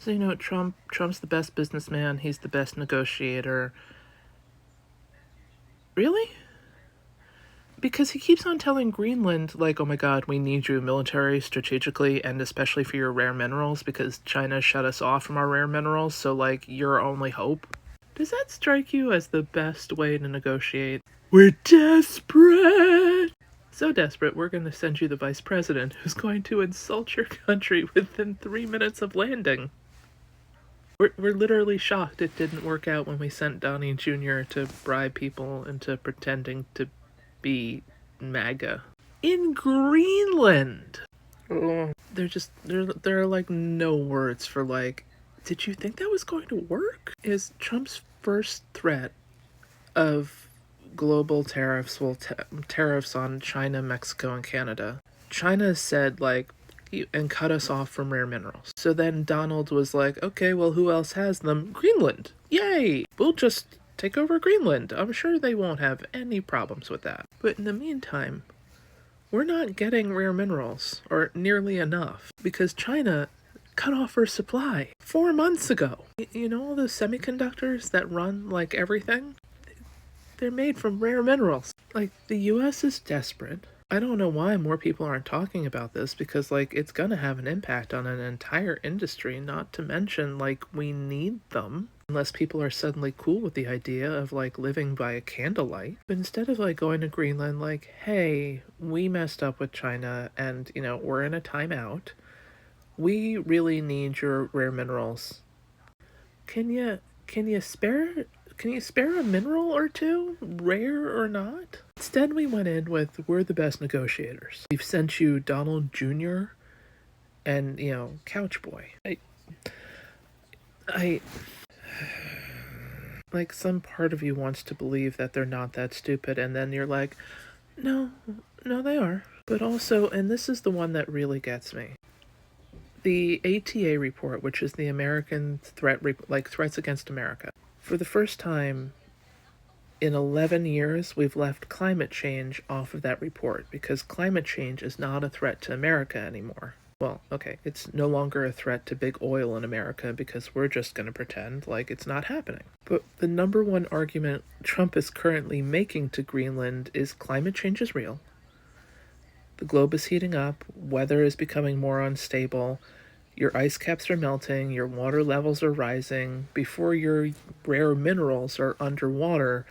So, you know, Trump's the best businessman, he's the best negotiator. Really? Because he keeps on telling Greenland, like, oh my god, we need you military, strategically, and especially for your rare minerals, because China shut us off from our rare minerals, so, like, you're our only hope. Does that strike you as the best way to negotiate? We're desperate! So desperate, we're going to send you the vice president, who's going to insult your country within 3 minutes of landing. We're literally shocked it didn't work out when we sent Donnie Jr. to bribe people into pretending to be MAGA. In Greenland! Oh, there are like no words for like, did you think that was going to work? Is Trump's first threat of global tariffs, tariffs on China, Mexico, and Canada. China said, like, and cut us off from rare minerals. So then Donald was like, okay, well, who else has them? Greenland. Yay! We'll just take over Greenland. I'm sure they won't have any problems with that. But in the meantime, we're not getting rare minerals, or nearly enough, because China cut off our supply 4 months ago. You know all those semiconductors that run, like, everything? They're made from rare minerals. Like, the US is desperate. I don't know why more people aren't talking about this, because, like, it's gonna have an impact on an entire industry, not to mention, like, we need them. Unless people are suddenly cool with the idea of, like, living by a candlelight. But instead of, like, going to Greenland, like, hey, we messed up with China, and, you know, we're in a timeout. We really need your rare minerals. Can you spare a mineral or two, rare or not? Instead, we went in with, we're the best negotiators. We've sent you Donald Jr. and, you know, Couch Boy. I like, some part of you wants to believe that they're not that stupid, and then you're like, no, they are. But also, and this is the one that really gets me, the ATA report, which is the American threats against America. For the first time in 11 years, we've left climate change off of that report, because climate change is not a threat to America anymore. Well, okay, it's no longer a threat to big oil in America, because we're just going to pretend like it's not happening. But the number one argument Trump is currently making to Greenland is climate change is real. The globe is heating up, weather is becoming more unstable, your ice caps are melting, your water levels are rising. Before your rare minerals are underwater,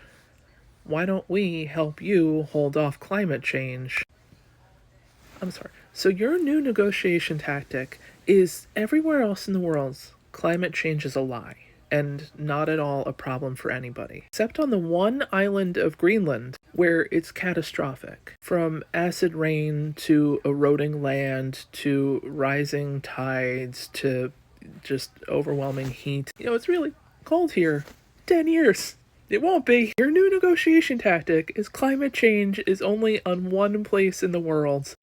why don't we help you hold off climate change? I'm sorry. So your new negotiation tactic is, everywhere else in the world, climate change is a lie and not at all a problem for anybody. Except on the one island of Greenland where it's catastrophic. From acid rain to eroding land to rising tides to just overwhelming heat. You know, it's really cold here. 10 years. It won't be. Your new negotiation tactic is climate change is only on one place in the world.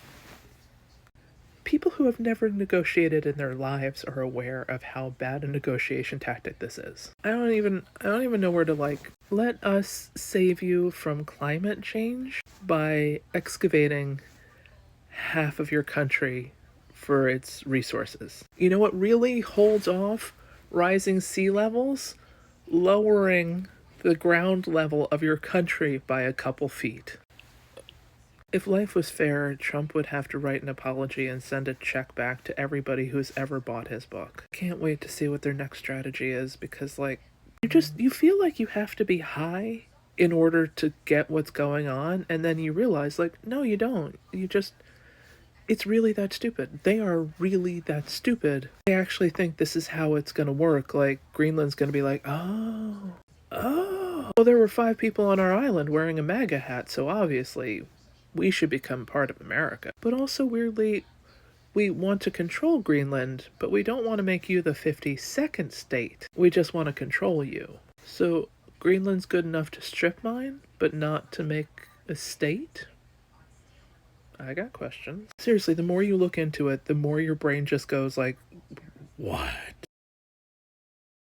People who have never negotiated in their lives are aware of how bad a negotiation tactic this is. I don't even know where to, like, let us save you from climate change by excavating half of your country for its resources. You know what really holds off rising sea levels? Lowering the ground level of your country by a couple feet. If life was fair, Trump would have to write an apology and send a check back to everybody who's ever bought his book. Can't wait to see what their next strategy is, because, like, you feel like you have to be high in order to get what's going on, and then you realize, like, no, you don't. It's really that stupid. They are really that stupid. They actually think this is how it's gonna work. Like, Greenland's gonna be like, oh. Well, there were 5 people on our island wearing a MAGA hat, so obviously we should become part of America. But also, weirdly, we want to control Greenland, but we don't want to make you the 52nd state. We just want to control you. So Greenland's good enough to strip mine, but not to make a state? I got questions. Seriously, the more you look into it, the more your brain just goes like, what?